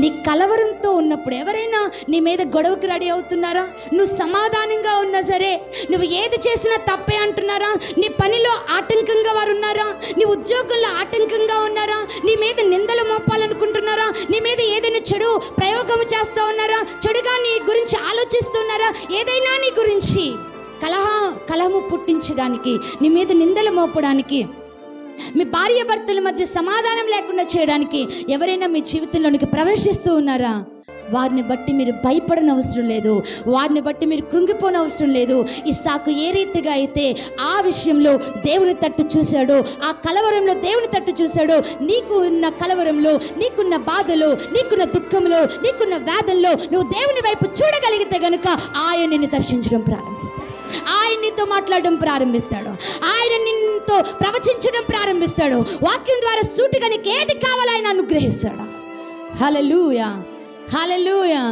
నీ కలవరంతో ఉన్నప్పుడు ఎవరైనా నీ మీద గొడవకు రెడీ అవుతున్నారా? నువ్వు సమాధానంగా ఉన్నా సరే నువ్వు ఏది చేసినా తప్పే అంటున్నారా? నీ పనిలో ఆటంకంగా వారు ఉన్నారా? నీ ఉద్యోగంలో ఆటంకంగా ఉన్నారా? నీ మీద నిందలు మోపాలనుకుంటున్నారా? నీ మీద ఏదైనా చెడు ప్రయోగం చేస్తూ ఉన్నారా? చెడుగా నీ గురించి ఆలోచిస్తున్నారా? ఏదైనా నీ గురించి కలహము పుట్టించడానికి, నీ మీద నిందలు మోపడానికి, మీ భార్య భర్తల మధ్య సమాధానం లేకుండా చేయడానికి ఎవరైనా మీ జీవితంలోనికి ప్రవేశిస్తూ ఉన్నారా? వారిని బట్టి మీరు భయపడని అవసరం లేదు, వారిని బట్టి మీరు కృంగిపోని అవసరం లేదు. ఇస్సాకు ఏ రీతిగా అయితే ఆ విషయంలో దేవుని తట్టు చూశాడో, ఆ కలవరంలో దేవుని తట్టు చూశాడో, నీకు ఉన్న కలవరంలో, నీకున్న బాధలో, నీకున్న దుఃఖంలో, నీకున్న వేదనలో నువ్వు దేవుని వైపు చూడగలిగితే గనుక ఆయన నిన్ను దర్శించడం ప్రారంభిస్తాడు, ఆయన నీతో మాట్లాడడం ప్రారంభిస్తాడు, ఆయన నిన్నుతో ప్రవచించడం ప్రారంభిస్తాడు. వాక్యం ద్వారా సూటిగా నీకు ఏది కావాలో ఆయన అనుగ్రహిస్తాడు. హల్లెలూయా, హల్లెలూయా.